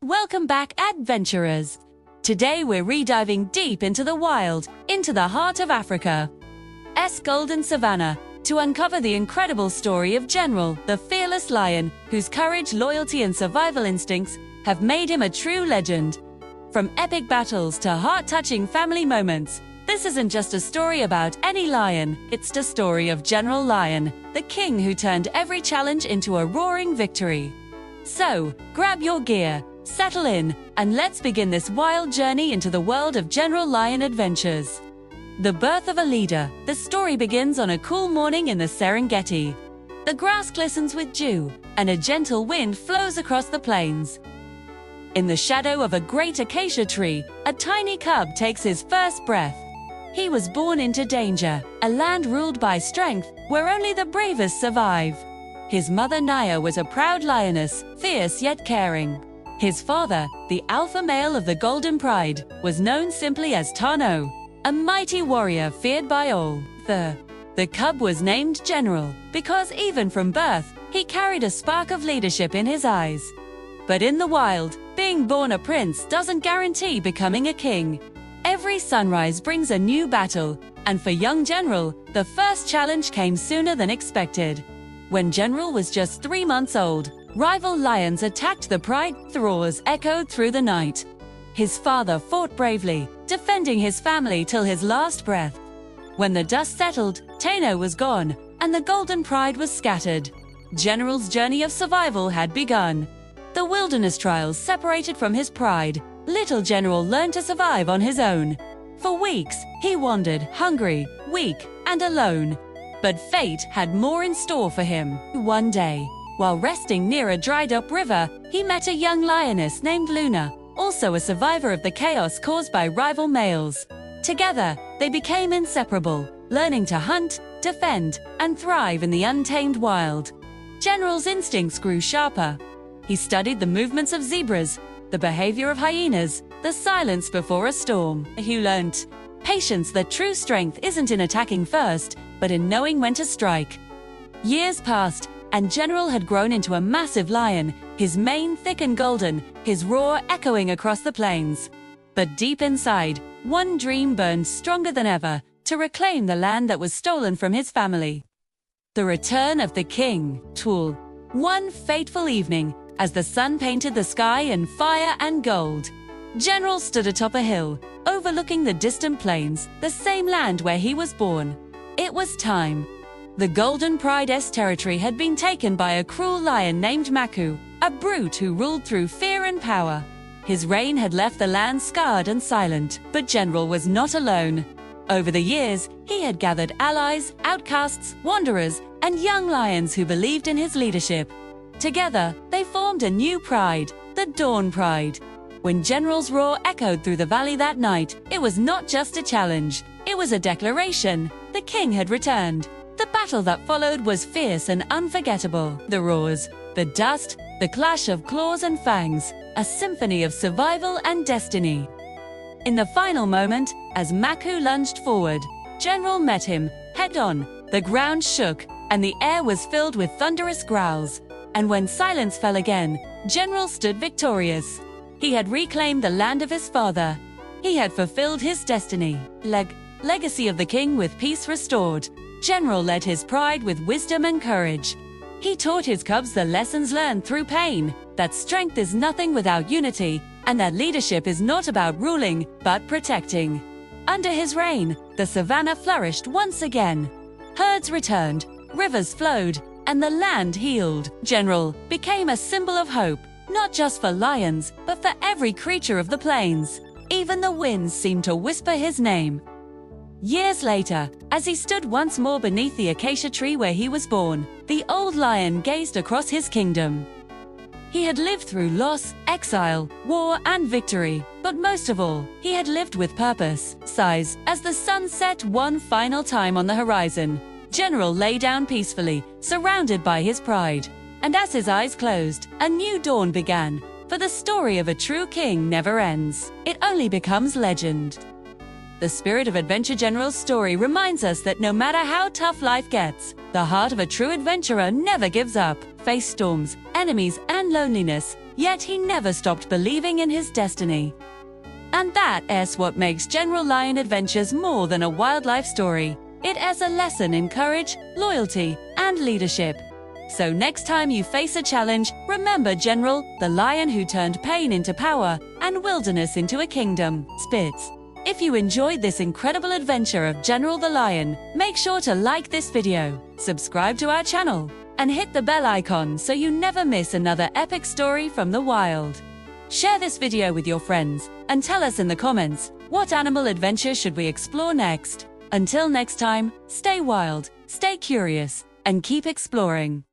Welcome back, adventurers! Today we're rediving deep into the wild, into the heart of Africa's golden savannah, to uncover the incredible story of General, the fearless lion, whose courage, loyalty, and survival instincts have made him a true legend. From epic battles to heart-touching family moments, this isn't just a story about any lion, it's the story of General Lion, the king who turned every challenge into a roaring victory. So, grab your gear, settle in, and let's begin this wild journey into the world of General Lion adventures. The birth of a leader. The story begins on a cool morning in the Serengeti. The grass glistens with dew, and a gentle wind flows across the plains. In the shadow of a great acacia tree, a tiny cub takes his first breath. He was born into danger, a land ruled by strength, where only the bravest survive. His mother Naya was a proud lioness, fierce yet caring. His father, the alpha male of the Golden Pride, was known simply as Tano, a mighty warrior feared by all. The cub was named General because even from birth, he carried a spark of leadership in his eyes. But in the wild, being born a prince doesn't guarantee becoming a king. Every sunrise brings a new battle, and for young General, the first challenge came sooner than expected. When General was just 3 months old, rival lions attacked the pride. The roars echoed through the night. His father fought bravely, defending his family till his last breath. When the dust settled, Tano was gone, and the Golden Pride was scattered. General's journey of survival had begun. The wilderness trials separated from his pride. Little General learned to survive on his own. For weeks, he wandered, hungry, weak, and alone. But fate had more in store for him. One day, while resting near a dried-up river, he met a young lioness named Luna, also a survivor of the chaos caused by rival males. Together, they became inseparable, learning to hunt, defend, and thrive in the untamed wild. General's instincts grew sharper. He studied the movements of zebras, the behavior of hyenas, the silence before a storm. He learned patience, that true strength isn't in attacking first, but in knowing when to strike. Years passed, and General had grown into a massive lion, his mane thick and golden, his roar echoing across the plains. But deep inside, one dream burned stronger than ever, to reclaim the land that was stolen from his family. The return of the king. Tool. One fateful evening, as the sun painted the sky in fire and gold, General stood atop a hill, overlooking the distant plains, the same land where he was born. It was time. The Golden Pride's territory had been taken by a cruel lion named Maku, a brute who ruled through fear and power. His reign had left the land scarred and silent, but General was not alone. Over the years, he had gathered allies, outcasts, wanderers, and young lions who believed in his leadership. Together, they formed a new pride, the Dawn Pride. When General's roar echoed through the valley that night, it was not just a challenge, it was a declaration. The king had returned. The battle that followed was fierce and unforgettable. The roars, the dust, the clash of claws and fangs, a symphony of survival and destiny. In the final moment, as Maku lunged forward, General met him, head-on. The ground shook, and the air was filled with thunderous growls. And when silence fell again, General stood victorious. He had reclaimed the land of his father. He had fulfilled his destiny. Legacy of the king with peace restored. General led his pride with wisdom and courage. He taught his cubs the lessons learned through pain, that strength is nothing without unity, and that leadership is not about ruling, but protecting. Under his reign, the savannah flourished once again. Herds returned, rivers flowed, and the land healed. General became a symbol of hope, not just for lions, but for every creature of the plains. Even the winds seemed to whisper his name. Years later, as he stood once more beneath the acacia tree where he was born, the old lion gazed across his kingdom. He had lived through loss, exile, war, and victory, but most of all, he had lived with purpose. Sighs, as the sun set one final time on the horizon, General lay down peacefully, surrounded by his pride. And as his eyes closed, a new dawn began, for the story of a true king never ends. It only becomes legend. The spirit of Adventure General's story reminds us that no matter how tough life gets, the heart of a true adventurer never gives up. Face storms, enemies, and loneliness, yet he never stopped believing in his destiny. And that is what makes General Lion Adventures more than a wildlife story. It is a lesson in courage, loyalty, and leadership. So next time you face a challenge, remember General, the lion who turned pain into power and wilderness into a kingdom. Spitz. If you enjoyed this incredible adventure of General the Lion, make sure to like this video, subscribe to our channel, and hit the bell icon so you never miss another epic story from the wild. Share this video with your friends, and tell us in the comments, what animal adventure should we explore next? Until next time, stay wild, stay curious, and keep exploring.